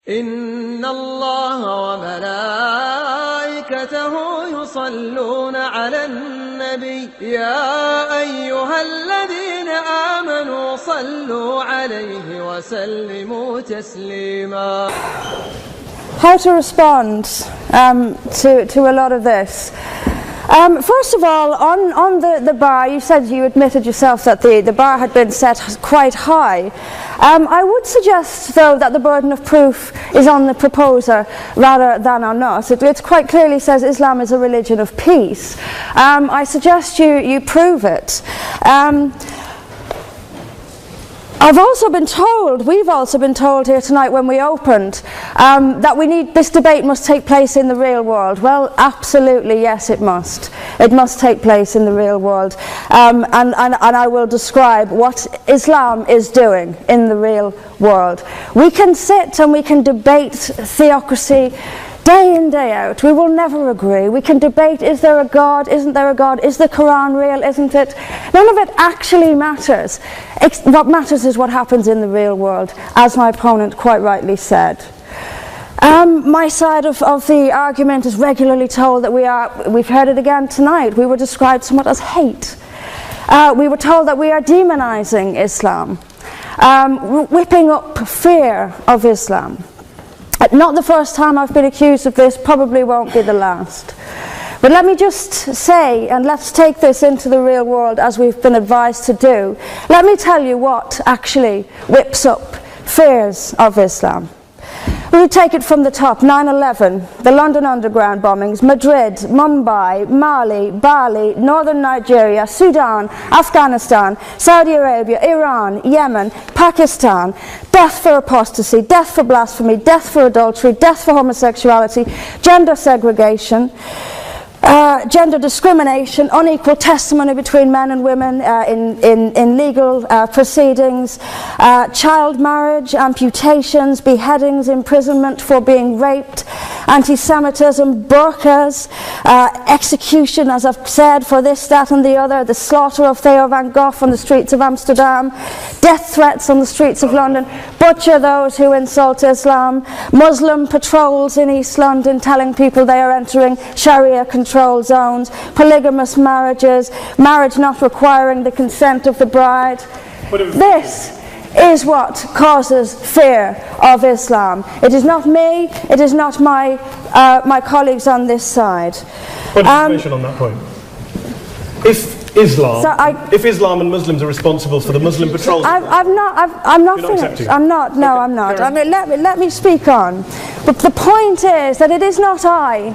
إن الله وملائكته يصلون على النبي يا أيها الذين آمنوا صلوا عليه وسلموا تسليما. How to respond to a lot of this. First of all, on the bar, you said you admitted yourself that the bar had been set quite high. I would suggest, though, that the burden of proof is on the proposer rather than on us. It quite clearly says Islam is a religion of peace. I suggest you prove it. We've also been told here tonight when we opened that this debate must take place in the real world. Well, absolutely, yes, it must. It must take place in the real world. And I will describe what Islam is doing in the real world. We can sit and we can debate theocracy day in, day out. We will never agree. We can debate, is there a God, isn't there a God, is the Quran real, isn't it? None of it actually matters. What matters is what happens in the real world, as my opponent quite rightly said. My side of the argument is regularly told that we've heard it again tonight, we were described somewhat as hate. We were told that we are demonizing Islam, whipping up fear of Islam. Not the first time I've been accused of this, probably won't be the last. But let me just say, and let's take this into the real world as we've been advised to do. Let me tell you what actually whips up fears of Islam. We take it from the top. 9/11, the London Underground bombings, Madrid, Mumbai, Mali, Bali, northern Nigeria, Sudan, Afghanistan, Saudi Arabia, Iran, Yemen, Pakistan, death for apostasy, death for blasphemy, death for adultery, death for homosexuality, gender segregation, gender discrimination, unequal testimony between men and women in legal proceedings, child marriage, amputations, beheadings, imprisonment for being raped, anti-Semitism, burqas, execution, as I've said, for this, that and the other, the slaughter of Theo van Gogh on the streets of Amsterdam, death threats on the streets of London, butcher those who insult Islam, Muslim patrols in East London telling people they are entering Sharia control zones, polygamous marriages, marriage not requiring the consent of the bride. This is what causes fear of Islam. It is not me, it is not my colleagues on this side. What information on that point? If Islam and Muslims are responsible for the Muslim patrols, I'm not finished. I'm not. I mean, let me speak on. But the point is that it is not I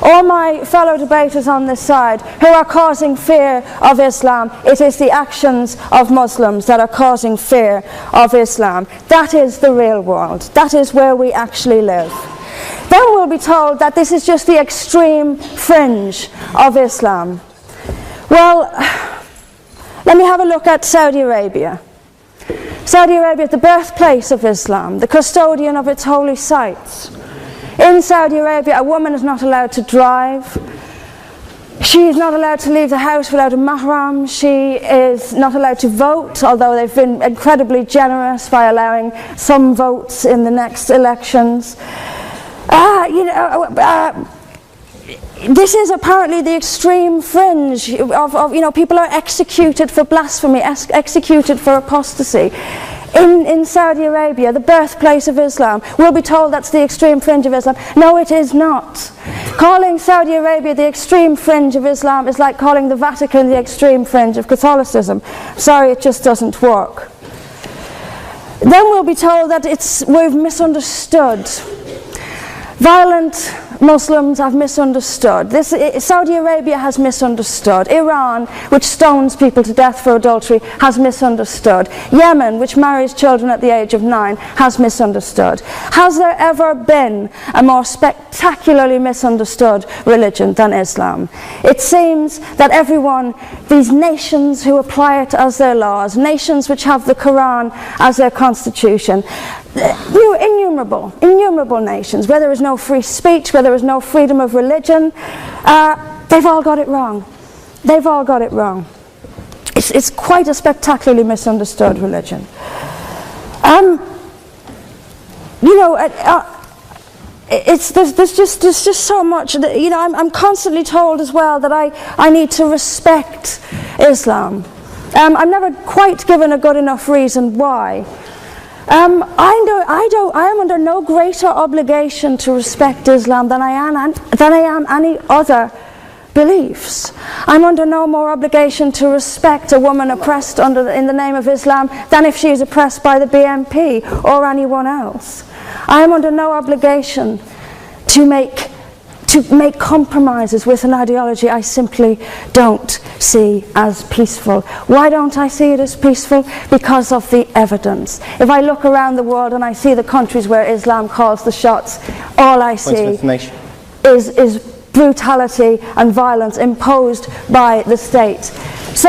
or my fellow debaters on this side who are causing fear of Islam. It is the actions of Muslims that are causing fear of Islam. That is the real world. That is where we actually live. Then we'll be told that this is just the extreme fringe of Islam. Well, let me have a look at Saudi Arabia. Saudi Arabia is the birthplace of Islam, the custodian of its holy sites. In Saudi Arabia, a woman is not allowed to drive. She is not allowed to leave the house without a mahram. She is not allowed to vote, although they've been incredibly generous by allowing some votes in the next elections. This is apparently the extreme fringe of people are executed for blasphemy, executed for apostasy. In Saudi Arabia, the birthplace of Islam, we'll be told that's the extreme fringe of Islam. No, it is not. Calling Saudi Arabia the extreme fringe of Islam is like calling the Vatican the extreme fringe of Catholicism. Sorry, it just doesn't work. Then we'll be told that we've misunderstood. Violent Muslims have misunderstood. Saudi Arabia has misunderstood. Iran, which stones people to death for adultery, has misunderstood. Yemen, which marries children at the age of 9, has misunderstood. Has there ever been a more spectacularly misunderstood religion than Islam? It seems that these nations who apply it as their laws, nations which have the Quran as their constitution, innumerable nations, where there is no free speech, where there is no freedom of religion, they've all got it wrong. They've all got it wrong. It's quite a spectacularly misunderstood religion. you know, there's just so much. You know, I'm constantly told as well that I need to respect Islam. I'm never quite given a good enough reason why. I am under no greater obligation to respect Islam than I am any other beliefs. I'm under no more obligation to respect a woman oppressed in the name of Islam than if she is oppressed by the BNP or anyone else. I am under no obligation to make compromises with an ideology I simply don't see as peaceful. Why don't I see it as peaceful? Because of the evidence. If I look around the world and I see the countries where Islam calls the shots, all I see is brutality and violence imposed by the state. We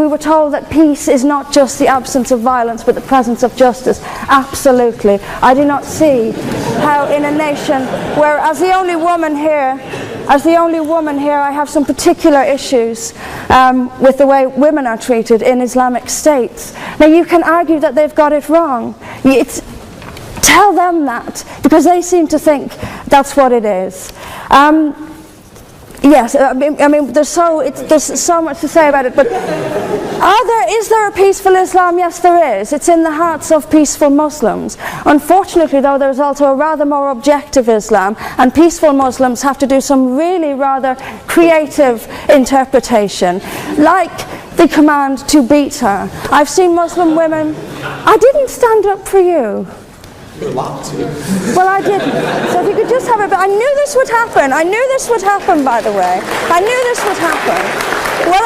were told that peace is not just the absence of violence but the presence of justice. Absolutely. I do not see how in a nation where, as the only woman here, I have some particular issues with the way women are treated in Islamic states. Now you can argue that they've got it wrong. Tell them that, because they seem to think that's what it is. Yes, I mean, there's so much to say about it, but is there a peaceful Islam? Yes, there is. It's in the hearts of peaceful Muslims. Unfortunately, though, there's also a rather more objective Islam, and peaceful Muslims have to do some really rather creative interpretation, like the command to beat her. I've seen Muslim women. I didn't stand up for you. Well, I didn't. So if you could just have a bit. I knew this would happen. I knew this would happen, by the way. I knew this would happen. What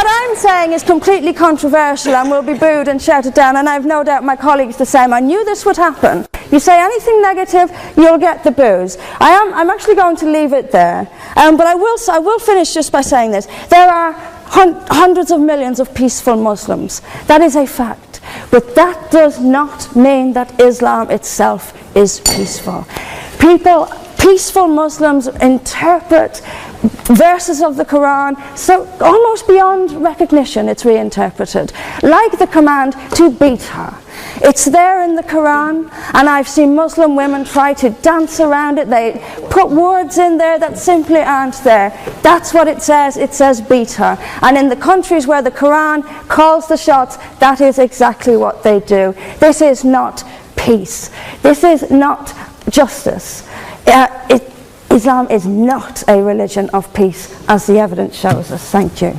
I'm saying is completely controversial and will be booed and shouted down, and I have no doubt my colleagues the same. I knew this would happen. You say anything negative, you'll get the boos. I'm actually going to leave it there. But I will finish just by saying this. There are hundreds of millions of peaceful Muslims. That is a fact. But that does not mean that Islam itself is peaceful. Peaceful Muslims interpret verses of the Quran so almost beyond recognition. It's reinterpreted, like the command to beat her. It's there in the Quran, and I've seen Muslim women try to dance around it. They put words in there that simply aren't there. That's what it says. It says beat her. And in the countries where the Quran calls the shots, that is exactly what they do. This is not peace. This is not justice. Islam is not a religion of peace, as the evidence shows us. Thank you.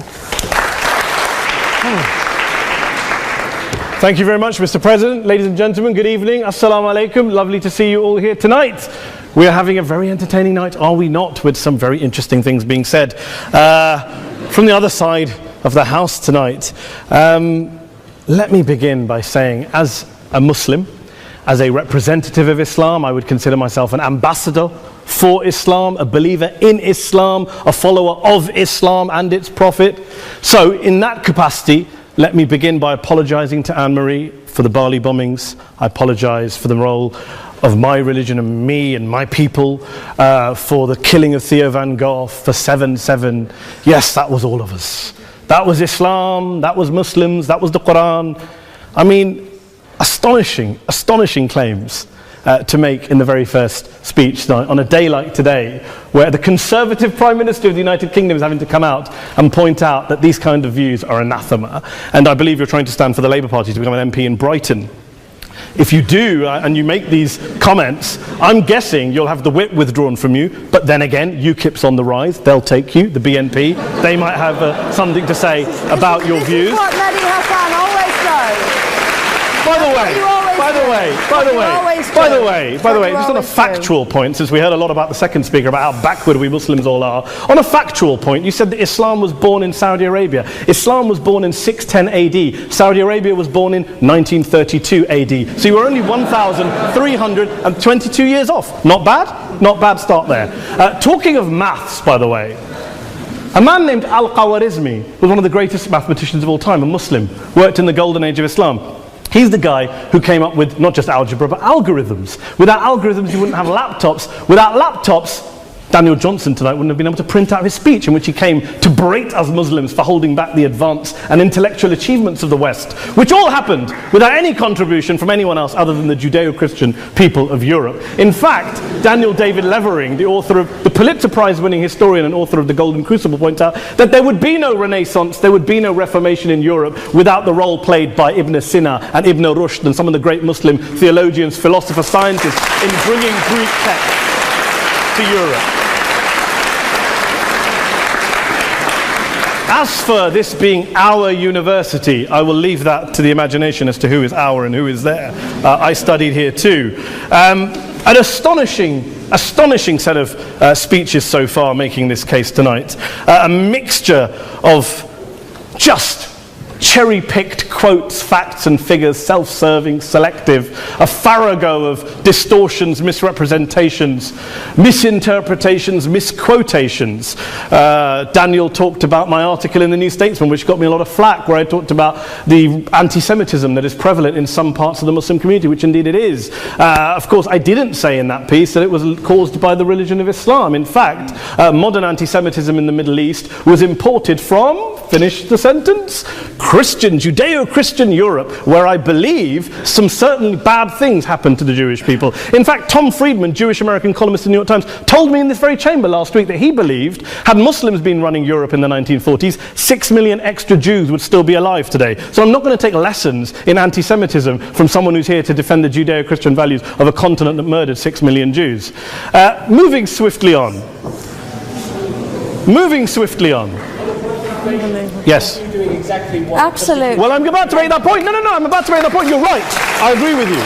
Thank you very much, Mr. President. Ladies and gentlemen, good evening. Assalamu alaikum. Lovely to see you all here tonight. We are having a very entertaining night, are we not, with some very interesting things being said from the other side of the house tonight. Let me begin by saying, as a Muslim, as a representative of Islam, I would consider myself an ambassador for Islam, a believer in Islam, a follower of Islam and its Prophet. So in that capacity, let me begin by apologizing to Anne-Marie for the Bali bombings. I apologize for the role of my religion and me and my people, for the killing of Theo van Gogh, for 7/7. Yes, that was all of us. That was Islam, that was Muslims, that was the Quran. I mean, astonishing claims to make in the very first speech tonight, on a day like today, where the Conservative Prime Minister of the United Kingdom is having to come out and point out that these kind of views are anathema. And I believe you're trying to stand for the Labour Party to become an MP in Brighton. If you do, and you make these comments, I'm guessing you'll have the whip withdrawn from you. But then again, UKIP's on the rise. They'll take you, the BNP. They might have something to say about your views. This is what Mehdi Hassan always does. By the way, just on a factual point, since we heard a lot about the second speaker, about how backward we Muslims all are, on a factual point, you said that Islam was born in Saudi Arabia. Islam was born in 610 AD. Saudi Arabia was born in 1932 AD. So you were only 1,322 years off. Not bad? Not bad start there. Talking of maths, by the way, a man named Al-Khawarizmi was one of the greatest mathematicians of all time, a Muslim, worked in the golden age of Islam. He's the guy who came up with not just algebra, but algorithms. Without algorithms, you wouldn't have laptops. Without laptops, Daniel Johnson tonight wouldn't have been able to print out his speech in which he came to berate us Muslims for holding back the advance and intellectual achievements of the West, which all happened without any contribution from anyone else other than the Judeo-Christian people of Europe. In fact, Daniel David Levering, the author of the Pulitzer Prize-winning historian and author of The Golden Crucible, points out that there would be no Renaissance, there would be no Reformation in Europe without the role played by Ibn Sina and Ibn Rushd and some of the great Muslim theologians, philosophers, scientists in bringing Greek texts to Europe. As for this being our university, I will leave that to the imagination as to who is our and who is there. I studied here too. An astonishing set of speeches so far making this case tonight. A mixture of just cherry-picked quotes, facts and figures, self-serving, selective, a farrago of distortions, misrepresentations, misinterpretations, misquotations. Daniel talked about my article in the New Statesman, which got me a lot of flack, where I talked about the anti-Semitism that is prevalent in some parts of the Muslim community, which indeed it is. Of course, I didn't say in that piece that it was caused by the religion of Islam. In fact, modern anti-Semitism in the Middle East was imported from, finish the sentence, Christian, Judeo-Christian Europe, where I believe some certainly bad things happened to the Jewish people. In fact, Tom Friedman, Jewish-American columnist in the New York Times, told me in this very chamber last week that he believed, had Muslims been running Europe in the 1940s, 6 million extra Jews would still be alive today. So I'm not going to take lessons in anti-Semitism from someone who's here to defend the Judeo-Christian values of a continent that murdered 6 million Jews. Moving swiftly on. Yes. Absolutely. Well, I'm about to make that point. No, I'm about to make that point. You're right. I agree with you.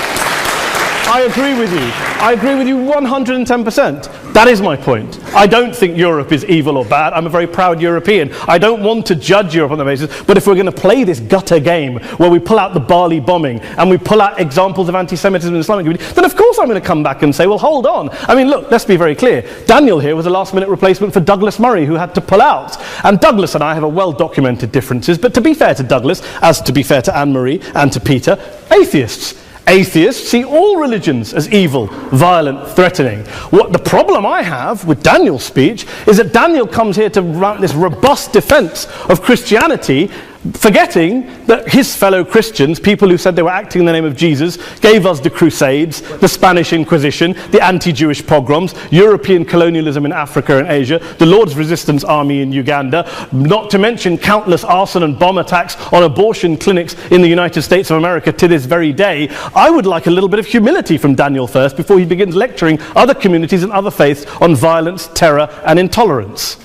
I agree with you 110%. That is my point. I don't think Europe is evil or bad. I'm a very proud European. I don't want to judge Europe on that basis, but if we're going to play this gutter game where we pull out the Bali bombing and we pull out examples of anti-Semitism in the Islamic community, then of course I'm going to come back and say, well, hold on. I mean, look, let's be very clear. Daniel here was a last-minute replacement for Douglas Murray, who had to pull out. And Douglas and I have a well-documented differences, but to be fair to Douglas, as to be fair to Anne-Marie and to Peter, Atheists see all religions as evil, violent, threatening. What the problem I have with Daniel's speech is that Daniel comes here to run this robust defense of Christianity, forgetting that his fellow Christians, people who said they were acting in the name of Jesus, gave us the Crusades, the Spanish Inquisition, the anti-Jewish pogroms, European colonialism in Africa and Asia, the Lord's Resistance Army in Uganda, not to mention countless arson and bomb attacks on abortion clinics in the United States of America to this very day. I would like a little bit of humility from Daniel first before he begins lecturing other communities and other faiths on violence, terror and intolerance.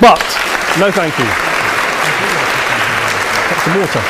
But, no thank you. Some water.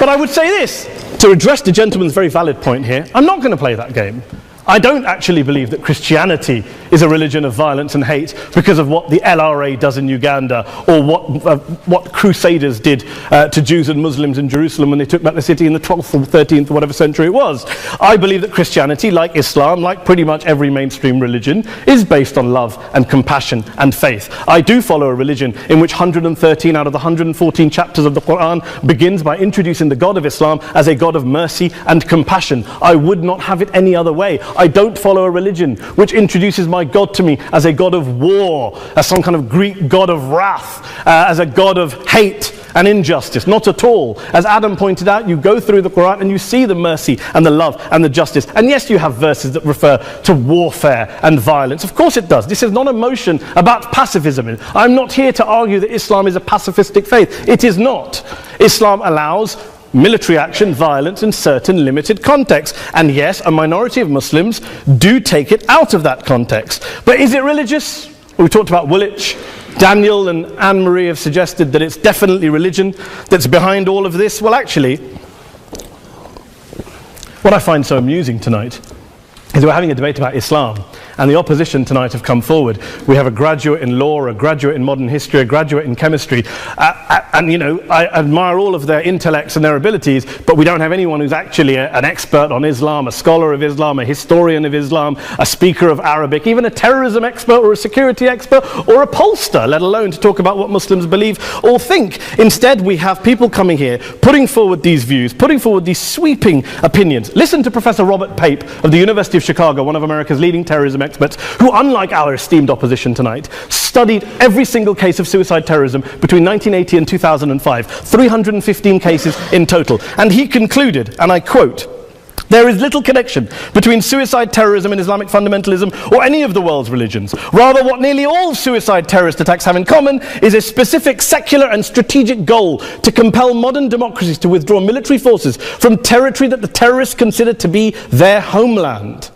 But I would say this, to address the gentleman's very valid point here, I'm not going to play that game. I don't actually believe that Christianity is a religion of violence and hate because of what the LRA does in Uganda or what Crusaders did to Jews and Muslims in Jerusalem when they took back the city in the 12th or 13th or whatever century it was. I believe that Christianity, like Islam, like pretty much every mainstream religion, is based on love and compassion and faith. I do follow a religion in which 113 out of the 114 chapters of the Quran begins by introducing the God of Islam as a God of mercy and compassion. I would not have it any other way. I don't follow a religion which introduces my God to me as a God of war, as some kind of Greek God of wrath, as a God of hate and injustice. Not at all. As Adam pointed out, you go through the Quran and you see the mercy and the love and the justice. And yes, you have verses that refer to warfare and violence. Of course it does. This is not a motion about pacifism. I'm not here to argue that Islam is a pacifistic faith. It is not. Islam allows military action, violence in certain limited contexts. And yes, a minority of Muslims do take it out of that context. But is it religious? We talked about Woolwich. Daniel and Anne-Marie have suggested that it's definitely religion that's behind all of this. Well, actually, what I find so amusing tonight is we're having a debate about Islam, and the opposition tonight have come forward. We have a graduate in law, a graduate in modern history, a graduate in chemistry, and you know, I admire all of their intellects and their abilities, but we don't have anyone who's actually an expert on Islam, a scholar of Islam, a historian of Islam, a speaker of Arabic, even a terrorism expert or a security expert or a pollster, let alone to talk about what Muslims believe or think. Instead, we have people coming here, putting forward these views, putting forward these sweeping opinions. Listen to Professor Robert Pape of the University of Chicago, one of America's leading terrorism experts, who, unlike our esteemed opposition tonight, studied every single case of suicide terrorism between 1980 and 2005, 315 cases in total. And he concluded, and I quote, "There is little connection between suicide terrorism and Islamic fundamentalism or any of the world's religions. Rather, what nearly all suicide terrorist attacks have in common is a specific secular and strategic goal to compel modern democracies to withdraw military forces from territory that the terrorists consider to be their homeland."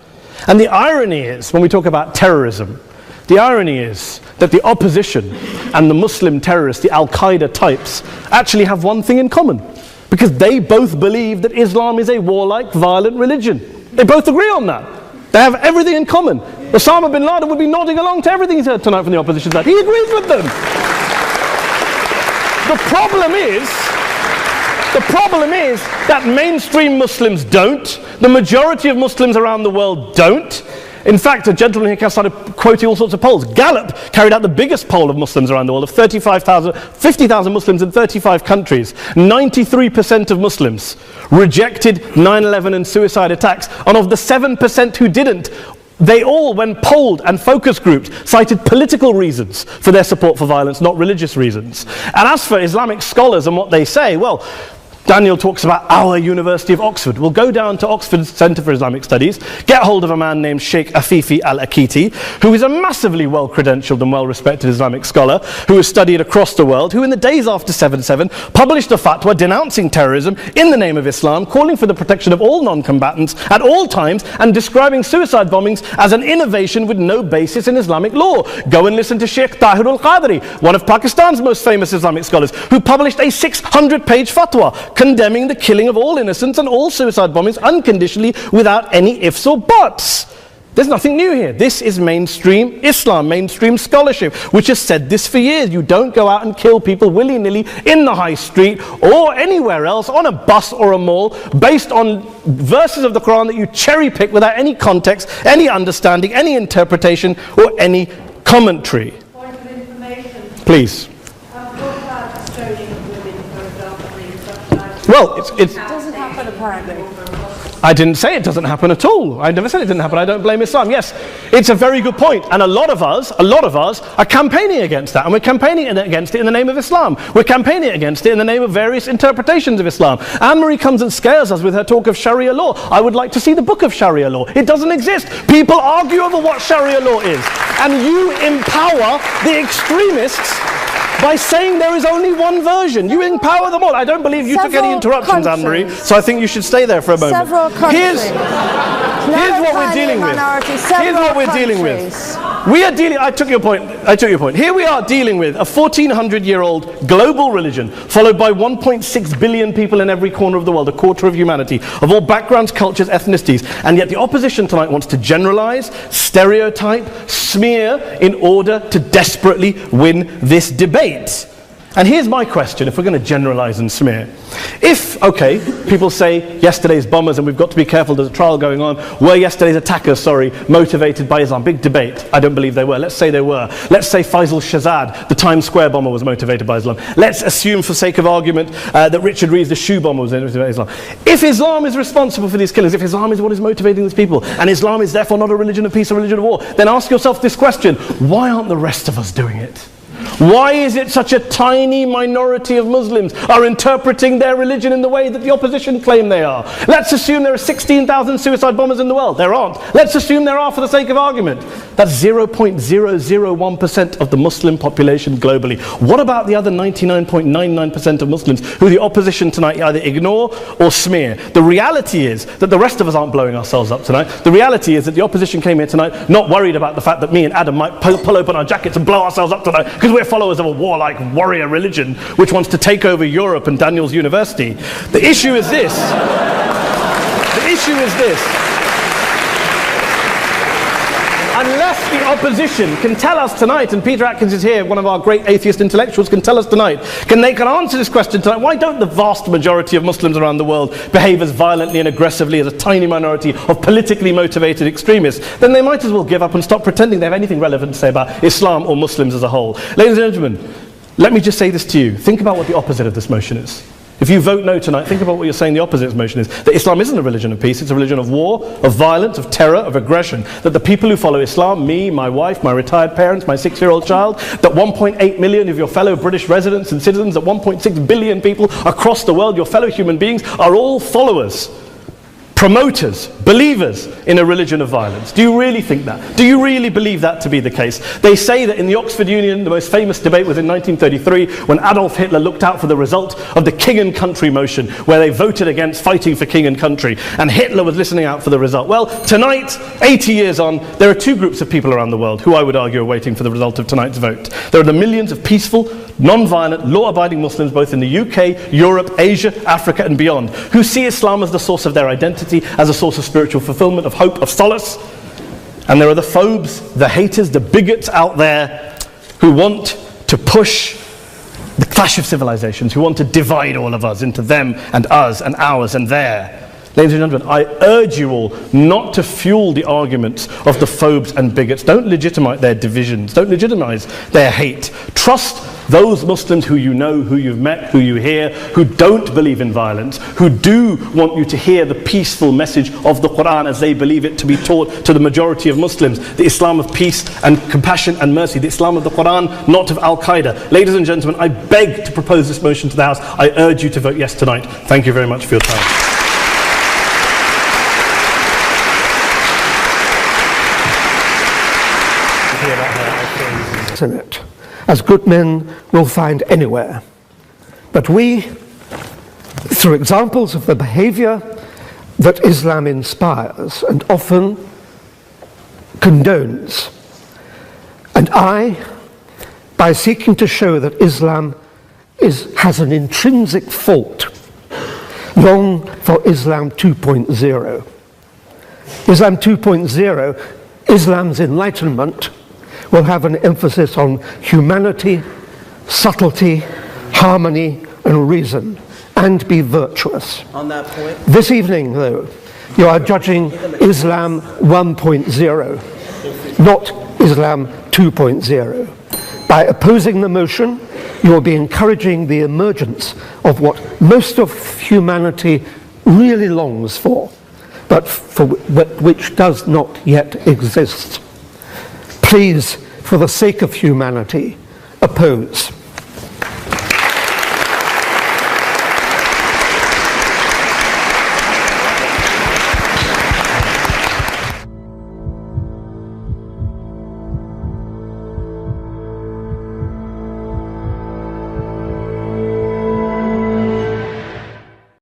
And the irony is, when we talk about terrorism, the irony is that the opposition and the Muslim terrorists, the Al-Qaeda types, actually have one thing in common. Because they both believe that Islam is a warlike, violent religion. They both agree on that. They have everything in common. Osama bin Laden would be nodding along to everything he's heard tonight from the opposition side. He agrees with them. The problem is that mainstream Muslims don't. The majority of Muslims around the world don't. In fact, a gentleman here started quoting all sorts of polls. Gallup carried out the biggest poll of Muslims around the world, of 50,000 Muslims in 35 countries. 93% of Muslims rejected 9/11 and suicide attacks. And of the 7% who didn't, they all, when polled and focus grouped, cited political reasons for their support for violence, not religious reasons. And as for Islamic scholars and what they say, well, Daniel talks about our University of Oxford. We'll go down to Oxford Centre for Islamic Studies, get hold of a man named Sheikh Afifi al-Akiti, who is a massively well-credentialed and well-respected Islamic scholar, who has studied across the world, who in the days after 7/7 published a fatwa denouncing terrorism in the name of Islam, calling for the protection of all non-combatants at all times, and describing suicide bombings as an innovation with no basis in Islamic law. Go and listen to Sheikh Tahir al-Qadri, one of Pakistan's most famous Islamic scholars, who published a 600-page fatwa condemning the killing of all innocents and all suicide bombings unconditionally without any ifs or buts. There's nothing new here. This is mainstream Islam, mainstream scholarship, which has said this for years. You don't go out and kill people willy-nilly in the high street or anywhere else, on a bus or a mall, based on verses of the Quran that you cherry-pick without any context, any understanding, any interpretation, or any commentary. Point of information. Please. Well, it doesn't happen apparently. I didn't say it doesn't happen at all. I never said it didn't happen. I don't blame Islam. Yes, it's a very good point. And a lot of us are campaigning against that. And we're campaigning against it in the name of Islam. We're campaigning against it in the name of various interpretations of Islam. Anne-Marie comes and scares us with her talk of Sharia law. I would like to see the book of Sharia law. It doesn't exist. People argue over what Sharia law is. And you empower the extremists by saying there is only one version. You empower them all. I don't believe you took any interruptions, Anne-Marie, so I think you should stay there for a moment. Several countries. Here's what we're dealing with. Here's what we're dealing with. We are dealing, I took your point. Here we are dealing with a 1400-year-old global religion, followed by 1.6 billion people in every corner of the world, a quarter of humanity, of all backgrounds, cultures, ethnicities. And yet the opposition tonight wants to generalize, stereotype, smear in order to desperately win this debate. And here's my question, if we're going to generalize and smear. If, okay, people say yesterday's bombers, and we've got to be careful, there's a trial going on, were yesterday's attackers, motivated by Islam? Big debate. I don't believe they were. Let's say they were. Let's say Faisal Shahzad, the Times Square bomber, was motivated by Islam. Let's assume, for sake of argument, that Richard Reeves, the shoe bomber, was motivated by Islam. If Islam is responsible for these killings, if Islam is what is motivating these people, and Islam is therefore not a religion of peace, a religion of war, then ask yourself this question: why aren't the rest of us doing it? Why is it such a tiny minority of Muslims are interpreting their religion in the way that the opposition claim they are? Let's assume there are 16,000 suicide bombers in the world. There aren't. Let's assume there are for the sake of argument. That's 0.001% of the Muslim population globally. What about the other 99.99% of Muslims who the opposition tonight either ignore or smear? The reality is that the rest of us aren't blowing ourselves up tonight. The reality is that the opposition came here tonight not worried about the fact that me and Adam might pull open our jackets and blow ourselves up tonight because we're followers of a warlike warrior religion which wants to take over Europe and Daniel's university. The issue is this. unless the opposition can tell us tonight, and Peter Atkins is here, one of our great atheist intellectuals, can tell us tonight, can answer this question tonight, why don't the vast majority of Muslims around the world behave as violently and aggressively as a tiny minority of politically motivated extremists? Then they might as well give up and stop pretending they have anything relevant to say about Islam or Muslims as a whole. Ladies and gentlemen, let me just say this to you. Think about what the opposite of this motion is. If you vote no tonight, think about what you're saying the opposite of this motion is. That Islam isn't a religion of peace, it's a religion of war, of violence, of terror, of aggression. That the people who follow Islam, me, my wife, my retired parents, my 6-year-old child, that 1.8 million of your fellow British residents and citizens, that 1.6 billion people across the world, your fellow human beings, are all followers, promoters, believers in a religion of violence. Do you really think that? Do you really believe that to be the case? They say that in the Oxford Union, the most famous debate was in 1933 when Adolf Hitler looked out for the result of the King and Country motion, where they voted against fighting for king and country, and Hitler was listening out for the result. Well, tonight, 80 years on, there are two groups of people around the world who I would argue are waiting for the result of tonight's vote. There are the millions of peaceful, non-violent, law-abiding Muslims both in the UK, Europe, Asia, Africa and beyond, who see Islam as the source of their identity, as a source of spiritual fulfillment, of hope, of solace. And there are the phobes, the haters, the bigots out there who want to push the clash of civilizations, who want to divide all of us into them and us and ours and their. Ladies and gentlemen, I urge you all not to fuel the arguments of the phobes and bigots. Don't legitimize their divisions. Don't legitimize their hate. Trust those Muslims who you know, who you've met, who you hear, who don't believe in violence, who do want you to hear the peaceful message of the Quran as they believe it to be taught to the majority of Muslims, the Islam of peace and compassion and mercy, the Islam of the Quran, not of Al-Qaeda. Ladies and gentlemen, I beg to propose this motion to the House. I urge you to vote yes tonight. Thank you very much for your time. In it, as good men will find anywhere. But we, through examples of the behavior that Islam inspires and often condones, and by seeking to show that Islam has an intrinsic fault, long for Islam 2.0. Islam 2.0, Islam's enlightenment, will have an emphasis on humanity, subtlety, harmony, and reason, and be virtuous. On that point, this evening, though, you are judging Islam 1.0, not Islam 2.0. By opposing the motion, you will be encouraging the emergence of what most of humanity really longs for, but for which does not yet exist. Please, for the sake of humanity, oppose.